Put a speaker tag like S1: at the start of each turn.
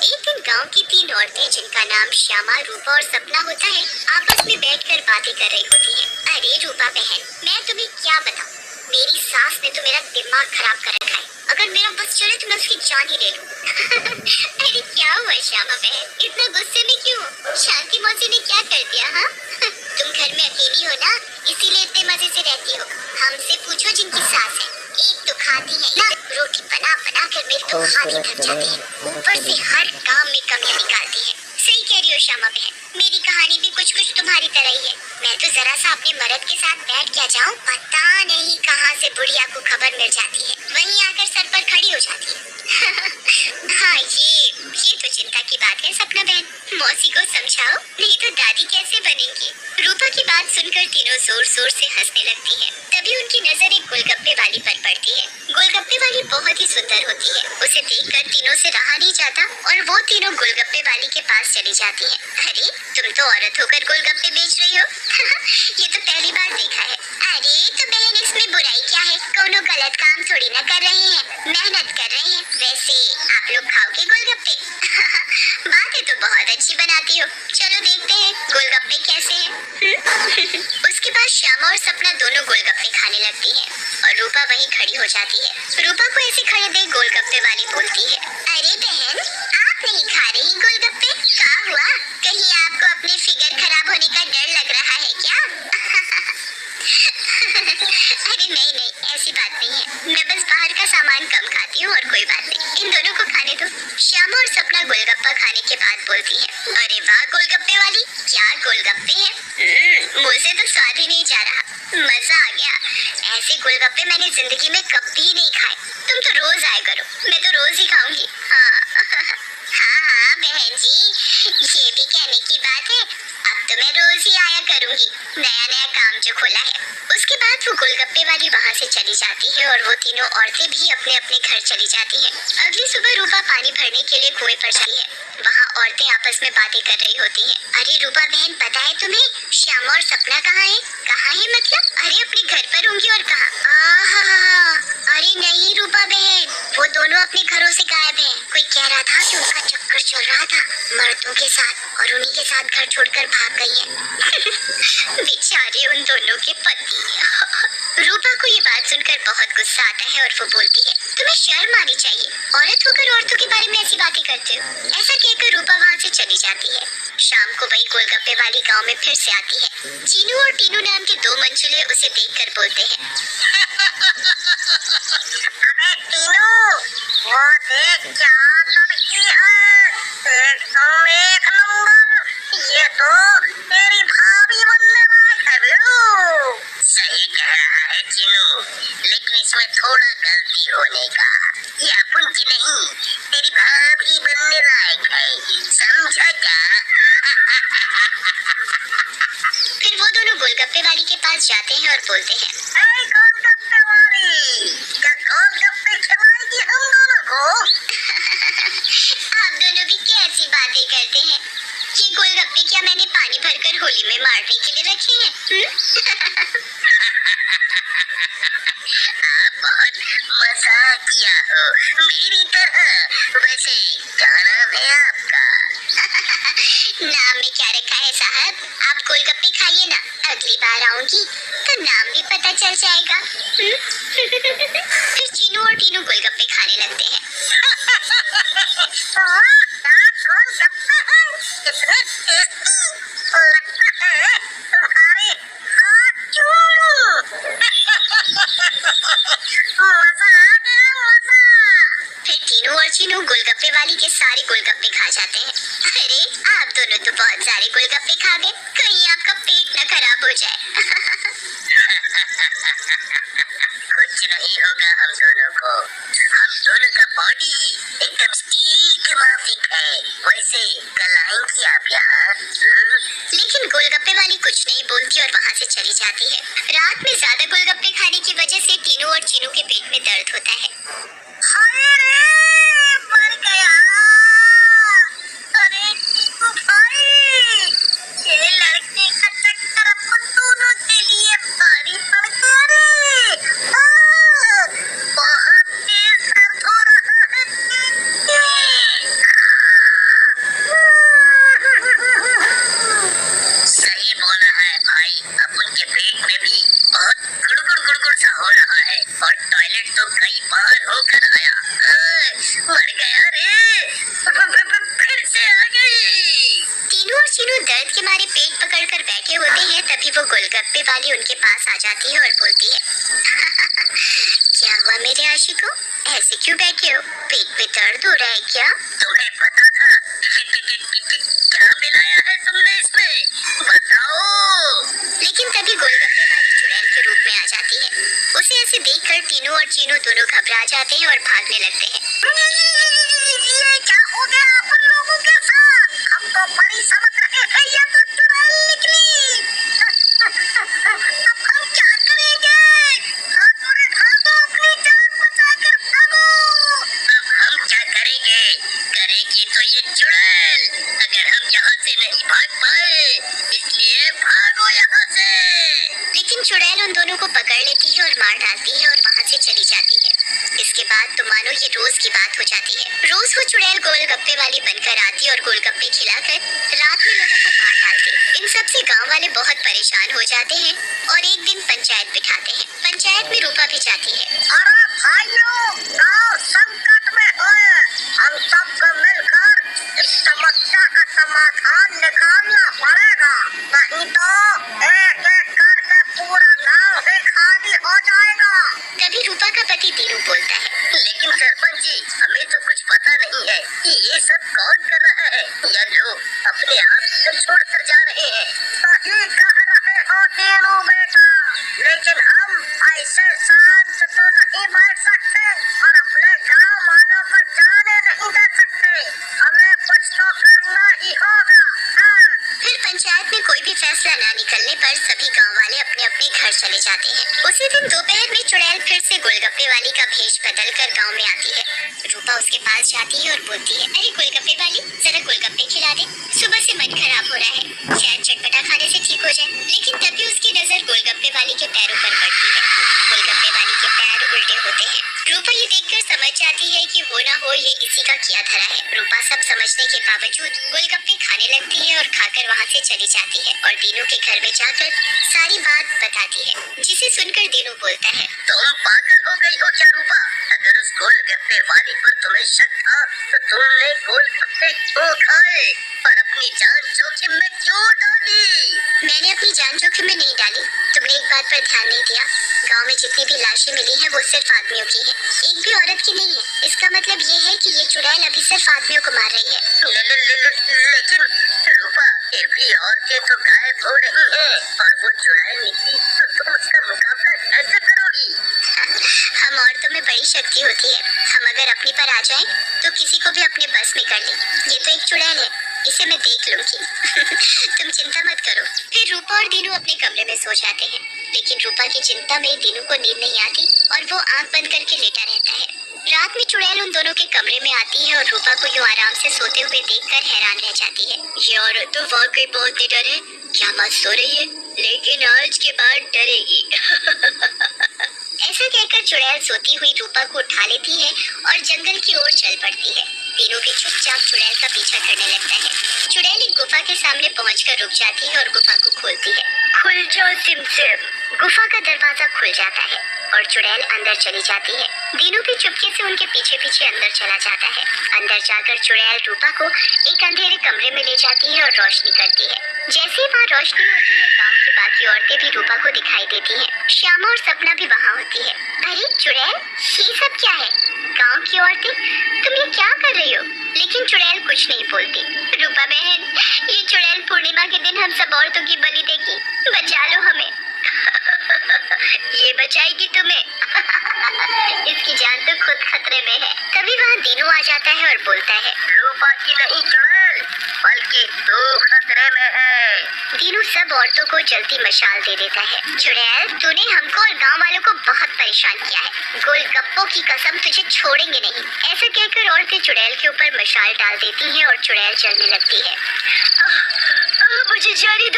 S1: एक दिन गांव की 3 औरतें जिनका नाम श्यामा, रूपा और सपना होता है, आपस में बैठकर बातें कर रही होती हैं। अरे रूपा बहन, मैं तुम्हें क्या बताऊं, मेरी सास ने तो मेरा दिमाग खराब कर रखा है। अगर मेरा बस चले तो मैं उसकी जान ही ले लूं। अरे क्या हुआ श्यामा बहन, इतना गुस्से में क्यों हो? शांति मौसी ने क्या कर दिया? हाँ तुम घर में अकेली हो ना, इसीलिए इतने मजे से रहती हो। हमसे पूछो जिनकी सास है, एक तो खाती है ना, रोटी बना बना कर मेरी तो हाथ थक जाती है, ऊपर से हर काम में कमियां निकालती है। सही कह रही हो श्यामा बहन, मेरी कहानी भी कुछ कुछ तुम्हारी तरह ही है। मैं तो जरा सा अपने मर्द के साथ बैठ क्या जाऊं, पता नहीं कहां से बुढ़िया को खबर मिल जाती है, वहीं आकर सर पर खड़ी हो जाती है। हाँ ये तो चिंता की बात है सपना बहन, मौसी को समझाओ, नहीं तो दादी कैसे बनेंगी। रूपा की बात सुनकर तीनों जोर जोर से हंसने लगती है। तभी उनकी नजर एक गोलगप्पे वाली पर पड़ती है। गोलगप्पे वाली बहुत ही सुंदर होती है, उसे देखकर तीनों से रहा नहीं जाता और वो तीनों गोलगप्पे वाली के पास चली जाती है। अरे तुम तो औरत होकर गोलगप्पे बेच रही हो। ये तो पहली बार देखा है। अरे तो बहन इसमें बुराई क्या है, कोनो गलत काम थोड़ी ना कर रहे हैं, मेहनत कर रहे हैं। वैसे आप लोग खाओगे गोलगप्पे? बातें तो बहुत अच्छी बनाती हो, चलो देखते हैं गोलगप्पे कैसे हैं। उसके बाद श्यामा और सपना दोनों गोलगप्पे खाने लगती हैं और रूपा वहीं खड़ी हो जाती है। रूपा को ऐसे खड़े देख गोलगप्पे वाली बोलती है, अरे बहन आप नहीं खा रही गोलगप्पे, क्या हुआ, कहीं आपको अपने फिगर खराब होने का डर लग रहा है क्या? अरे नहीं नहीं, ऐसी बात नहीं है, मैं बस बाहर का सामान कम खाती हूँ और कोई बात नहीं, इन दोनों को खाने दो। श्यामा और सपना गोलगप्पा खाने के बाद बोलती है, अरे वाह गोलगप्पे वाली, क्या गोलगप्पे हैं, मुंह से तो स्वाद ही नहीं जा रहा, मजा आ गया। ऐसे गोलगप्पे मैंने जिंदगी में कभी नहीं खाए, तुम तो रोज आया करो, मैं तो रोज ही खाऊंगी। हाँ हाँ बहन जी, ये भी कहने की बात है, अब तो मैं रोज ही आया करूंगी, नया नया काम जो खोला है। उसके बाद वो गोलगप्पे वाली वहाँ से चली जाती है और वो तीनों औरतें भी अपने अपने घर चली जाती हैं। अगली सुबह रूपा पानी भरने के लिए कुएं पर जाती है। वहाँ औरतें आपस में बातें कर रही होती हैं। अरे रूपा बहन पता है तुम्हें, श्यामा और सपना कहाँ है? कहाँ है मतलब? अरे अपने घर पर होंगी और कहाँ? अरे नहीं रूपा बहन, वो दोनों अपने घरों से गायब हैं। कोई कह रहा था कि उनका चक्कर चल रहा था मर्दों के साथ और उन्हीं के साथ घर छोड़कर भाग गई हैं। बेचारे उन दोनों के पति। रूपा को ये बात सुनकर बहुत गुस्सा आता है और वो बोलती है, तुम्हें शर्म आनी चाहिए, औरत होकर औरतों के बारे में ऐसी बातें करते हो। ऐसा कहकर रूपा वहाँ से चली जाती है। शाम को वही गोलगप्पे वाली गांव में फिर से आती है। चीनू और टीनू नाम के 2 मंचले उसे देखकर बोलते हैं, अबे टीनू, वो देख क्या लड़की है, एकदम एक नंबर, ये तो तेरी भाभी बनने लायक है बेलू। सही कह रहा है चीनू, लेकिन इसमें थोड़ा गलती होने का, ये अपन की नहीं, तेरी भाभी बनने लायक है, समझा क्या? फिर वो दोनों गोलगप्पे वाली के पास जाते हैं और बोलते हैं, अरे गोलगप्पे वाली, क्या गोलगप्पे खिलाएगी हम दोनों को? आप दोनों भी कैसी बातें करते हैं, ये गोलगप्पे क्या मैंने पानी भरकर होली में मारने के लिए रखे हैं? आप बहुत मजाक किया हो मेरी तरह। वैसे क्या नाम है आपका? नाम में क्या रखा है साहब, आप गोलगप्पे खाइए ना, अगली बार आऊंगी तो नाम भी पता चल जाएगा। फिर चीनू और टीनू गोलगप्पे खाने लगते हैं। गोलगप्पे हैं, इतने टेस्टी, लगता है तुम्हारे हाथ चूरू। मजा आ गया, मजा। फिर टीनू और चीनू गोलगप्पे वाली के सारे गोलगप्पे खा जाते हैं। अरे आप दोनों तो बहुत सारे गोलगप्पे खा गए, कहीं आपका पेट न खराब हो जाए। कुछ नहीं होगा हम दोनों को, हम दोनों का बॉडी एकदम स्टील के माफिक है, वैसे कल आएंगी आप यहाँ। लेकिन गोलगप्पे वाली कुछ नहीं बोलती और वहाँ से चली जाती है। रात में ज्यादा गोलगप्पे खाने की वजह से टीनू और चीनू के पेट में दर्द होता है। हाय रे, मर गया। अरे टीनू भाई, ये लड़के का चक्कर अपन दोनों के लिए भारी पड़ गया रे। बहुत तेज दर्द हो रहा है।
S2: है और टॉयलेट तो कई बार होकर आया। मर गया रे, फिर से आ गई।
S1: तीनू और चीनू दर्द के मारे पेट पकड़कर बैठे होते हैं। तभी वो गोलगप्पे वाली उनके पास आ जाती है और बोलती है, क्या हुआ मेरे आशिकों, ऐसे क्यों बैठे हो? पेट में दर्द हो रहा है क्या?
S2: तुम्हें पता था क्या मिलाया है तुमने इसमें, बताओ।
S1: लेकिन तभी गोलगप्पे वाली चुड़ैल के रूप में आ जाती है। उसे ऐसे देखकर तीनू और चीनू दोनों घबरा जाते हैं और भागने लगते हैं।
S2: ये क्या हो गया अपन लोगों के साथ? हम तो बड़ी समझ रहे थे, ये तो चुड़ैल निकली। अब हम क्या करेंगे? भागो अपनी जान बचाकर भागो। अब हम क्या करेंगे? करेगी तो ये चुड़ैल, अगर हम यहाँ से नहीं भाग पाए, इसलिए भागो यहाँ से।
S1: लेकिन चुड़ैल उन दोनों को पकड़ लेती है और मार डालती है और वहाँ से चली जाती है। इसके बाद तो मानो ये रोज की बात हो जाती है। रोज वो चुड़ैल गोलगप्पे वाली बनकर आती और गोलगप्पे खिलाकर रात में लोगों को मार डालती। इन सब से गांव वाले बहुत परेशान हो जाते हैं और एक दिन पंचायत बिठाते हैं। पंचायत में रूपा भी जाती है।
S2: अरे भाइयों, गांव संकट में है, हम सबको मिलकर इस समस्या का समाधान निकालना पड़ेगा, नहीं तो एक एक करके पूरा गांव ही खाली हो जाएगा।
S1: तभी रूपा का पति दीनू बोलता है,
S2: लेकिन सरपंच जी, हमें तो कुछ पता नहीं है कि ये सब कौन कर रहा है, या लोग अपने आप से छोड़कर जा रहे हैं। सही कह रहे हो दीनू बेटा, लेकिन हम ऐसे शांत तो नहीं बैठ सकते और अपने गांव वालों को जाने नहीं दे सकते। हमें कुछ तो करना ही होगा।
S1: फिर पंचायत में कोई भी फैसला ना निकलने पर सभी गांव वाले अपने अपने घर चले जाते हैं। उसी दिन दोपहर में चुड़ैल फिर से गोलगप्पे वाली का भेष बदल कर गाँव में आती है। रूपा उसके पास जाती है और बोलती है, अरे गोलगप्पे वाली, जरा गोलगप्पे खिला दे, सुबह से मन खराब हो रहा है, शायद चटपटा खाने से ठीक हो जाए। लेकिन तभी उसकी नजर गोलगप्पे वाली के पैरों पर पड़ती है। गोलगप्पे वाली के पैर उल्टे होते हैं। रूपा ये देखकर समझ जाती है कि वो ना हो ये इसी का किया धरा है। रूपा सब समझने के बावजूद गोलगप्पे खाने लगती है और खाकर वहाँ से चली जाती है और दीनू के घर में जाकर सारी बात बताती है, जिसे सुनकर दीनू बोलता है,
S2: तुम पागल हो गई हो क्या रूपा? अगर उस गोलगप्पे वाली पर तुम्हें शक था तो तुमने गोलगप्पे क्यों खाए और अपनी जान जोखिम में क्यों डाली?
S1: मैंने अपनी जान जोखिम में नहीं डाली। तुमने एक बात पर ध्यान नहीं दिया, गांव में जितनी भी लाशें मिली हैं वो सिर्फ आदमियों की हैं, एक भी औरत की नहीं है। इसका मतलब ये है कि ये चुड़ैल अभी सिर्फ आदमियों को मार रही है।
S2: लेकिन रूपा, फिर भी औरतें तो गायब हो रही हैं और वो चुड़ैल निकली तो तुम उसका मुकाबला कैसे करोगी?
S1: हम औरतों में बड़ी शक्ति होती है, हम अगर अपनी पर आ जाएं तो किसी को भी अपने बस में कर लें। ये तो एक चुड़ैल है, इसे मैं देख लूंगी। तुम चिंता मत करो। फिर रूपा और दीनू अपने कमरे में सो जाते हैं। लेकिन रूपा की चिंता में दीनू को नींद नहीं आती और वो आंख बंद करके लेटा रहता है। रात में चुड़ैल उन दोनों के कमरे में आती है और रूपा को यूं आराम से सोते हुए देखकर हैरान रह जाती है। ये औरत तो वाकई बहुत निडर है, क्या मत सो रही है, लेकिन आज के बाद डरेगी। ऐसा कहकर चुड़ैल सोती हुई रूपा को उठा लेती है और जंगल की ओर चल पड़ती है। तीनों भी चुपचाप चुड़ैल का पीछा करने लगता है। चुड़ैल एक गुफा के सामने पहुंचकर रुक जाती है और गुफा को खोलती है। खुल जाओ सिमसिम। गुफा का दरवाजा खुल जाता है और चुड़ैल अंदर चली जाती है। दीनू भी चुपके से उनके पीछे पीछे अंदर चला जाता है। अंदर जाकर चुड़ैल रूपा को एक अंधेरे कमरे में ले जाती है और रोशनी करती है। जैसे ही वहाँ रोशनी होती है, गांव की बाकी औरतें भी रूपा को दिखाई देती हैं। श्यामा और सपना भी वहाँ होती है। अरे चुड़ैल, ये सब क्या है? गांव की औरतें, तुम ये क्या कर रही हो? लेकिन चुड़ैल कुछ नहीं बोलती। रूपा बहन, ये चुड़ैल पूर्णिमा के दिन हम सब औरतों की बलि देगी, बचा लो हमें। ये बचाएगी तुम्हें। इसकी जान तो खुद खतरे में है। तभी वहाँ दीनू आ जाता है और बोलता है,
S2: रूपा की नहीं चुड़ैल, बल्कि तू खतरे में है।
S1: दीनू सब औरतों को जल्दी मशाल दे देता है। चुड़ैल, तूने हमको और गांव वालों को बहुत परेशान किया है, गोलगप्पों की कसम तुझे छोड़ेंगे नहीं। ऐसा कहकर औरतें चुड़ैल के ऊपर मशाल डाल देती हैं और चुड़ैल जलने लगती है। मुझे जाने दो।